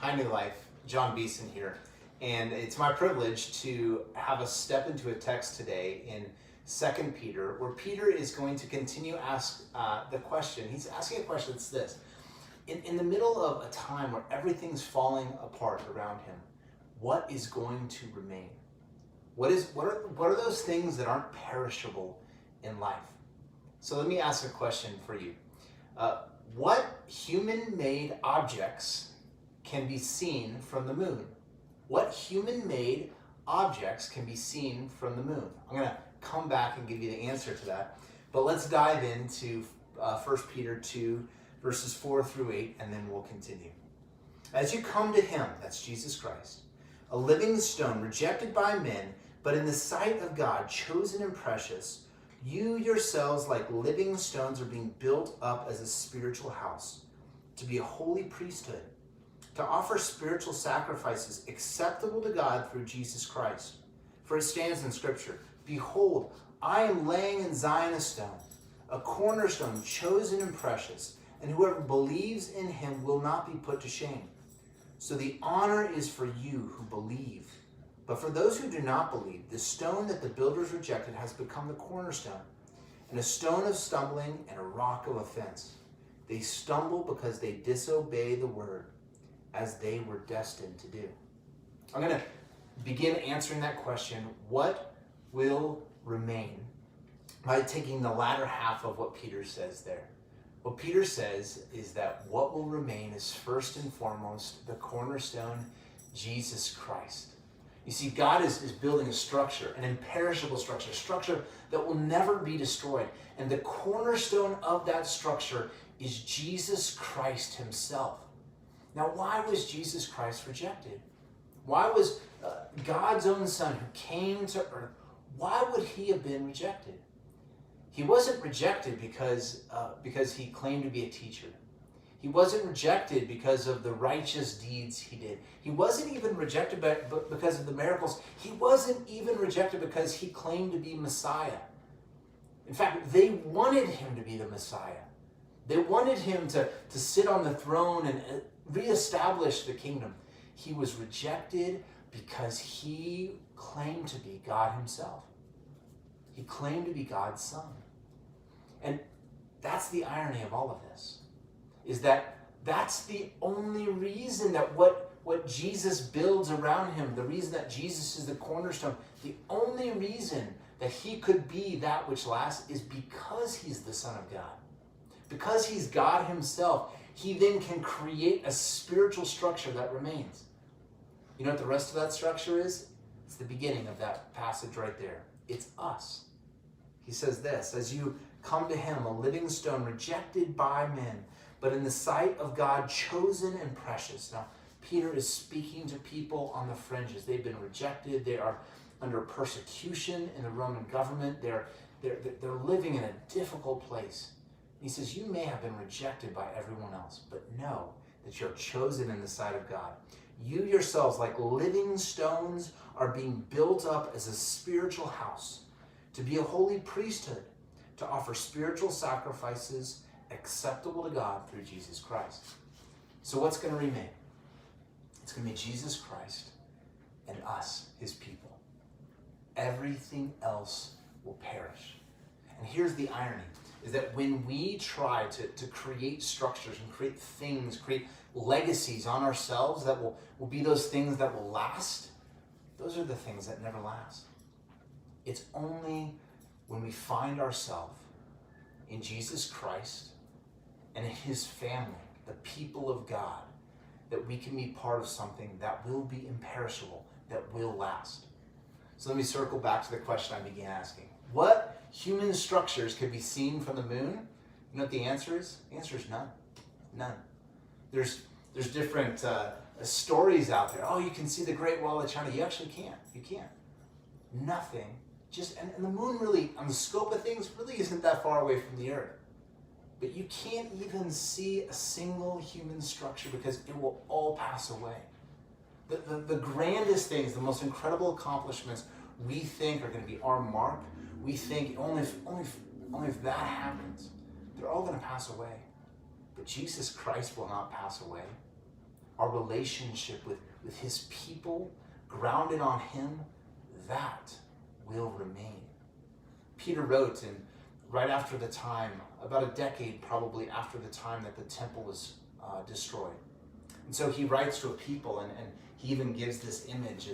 Hi, New Life. John Beeson here. And it's my privilege to have us step into a text today in 2 Peter, where Peter is going to continue to ask the question. He's asking a question that's this. In the middle of a time where everything's falling apart around him, what is going to remain? What are those things that aren't perishable in life? So let me ask a question for you. What human-made objects can be seen from the moon? What human-made objects can be seen from the moon? I'm going to come back and give you the answer to that. But let's dive into 1 Peter 2, verses 4 through 8, and then we'll continue. As you come to him, that's Jesus Christ, a living stone rejected by men, but in the sight of God, chosen and precious, you yourselves, like living stones, are being built up as a spiritual house, to be a holy priesthood, to offer spiritual sacrifices acceptable to God through Jesus Christ. For it stands in Scripture, behold, I am laying in Zion a stone, a cornerstone chosen and precious, and whoever believes in him will not be put to shame. So the honor is for you who believe. But for those who do not believe, the stone that the builders rejected has become the cornerstone, and a stone of stumbling and a rock of offense. They stumble because they disobey the word, as they were destined to do. I'm going to begin answering that question, what will remain, by taking the latter half of what Peter says there. What Peter says is that what will remain is first and foremost the cornerstone, Jesus Christ. You see, God is building a structure, an imperishable structure, a structure that will never be destroyed. And the cornerstone of that structure is Jesus Christ himself. Now, why was Jesus Christ rejected? Why was God's own Son who came to earth, why would he have been rejected? He wasn't rejected because he claimed to be a teacher. He wasn't rejected because of the righteous deeds he did. He wasn't even rejected because of the miracles. He wasn't even rejected because he claimed to be Messiah. In fact, they wanted him to be the Messiah. They wanted him to sit on the throne and reestablish the kingdom. He was rejected because he claimed to be God himself. He claimed to be God's Son. And that's the irony of all of this, is that that's the only reason that what Jesus builds around him, the reason that Jesus is the cornerstone, the only reason that he could be that which lasts is because he's the Son of God. Because he's God himself, he then can create a spiritual structure that remains. You know what the rest of that structure is? It's the beginning of that passage right there. It's us. He says this, as you come to him, a living stone rejected by men, but in the sight of God, chosen and precious. Now, Peter is speaking to people on the fringes. They've been rejected. They are under persecution in the Roman government. They're living in a difficult place. He says, you may have been rejected by everyone else, but know that you're chosen in the sight of God. You yourselves, like living stones, are being built up as a spiritual house, to be a holy priesthood, to offer spiritual sacrifices acceptable to God through Jesus Christ. So what's going to remain? It's going to be Jesus Christ and us, his people. Everything else will perish. And here's the irony, is that when we try to create structures and create things, create legacies on ourselves that will be those things that will last, those are the things that never last. It's only when we find ourselves in Jesus Christ and in his family, the people of God, that we can be part of something that will be imperishable, that will last. So let me circle back to the question I began asking. What human structures could be seen from the moon? You know what the answer is? The answer is none. None. There's different stories out there. Oh, you can see the Great Wall of China. You actually can't. You can't. Nothing. And the moon really, on the scope of things, really isn't that far away from the earth. But you can't even see a single human structure because it will all pass away. The grandest things, the most incredible accomplishments we think are going to be our mark, we think only if that happens, they're all going to pass away. But Jesus Christ will not pass away. our relationship with his people, grounded on him, that will remain. Peter wrote right after the time, about a decade probably after the time that the temple was destroyed. And so he writes to a people, and he even gives this image.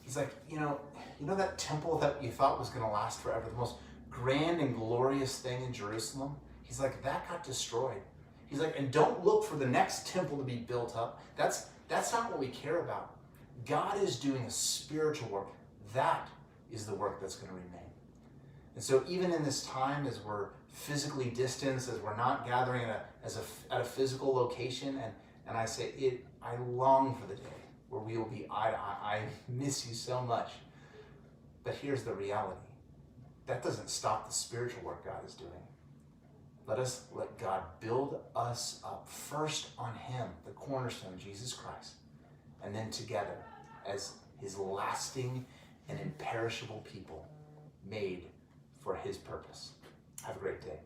He's like, you know that temple that you thought was going to last forever, the most grand and glorious thing in Jerusalem? He's like, that got destroyed. He's like, and don't look for the next temple to be built up. That's not what we care about. God is doing a spiritual work. That is the work that's going to remain. And so even in this time, as we're physically distanced, as we're not gathering at a physical location, and I say, I long for the day where we will be eye to eye. I miss you so much. But here's the reality. That doesn't stop the spiritual work God is doing. Let God build us up first on him, the cornerstone, Jesus Christ, and then together as his lasting and imperishable people made for his purpose. Have a great day.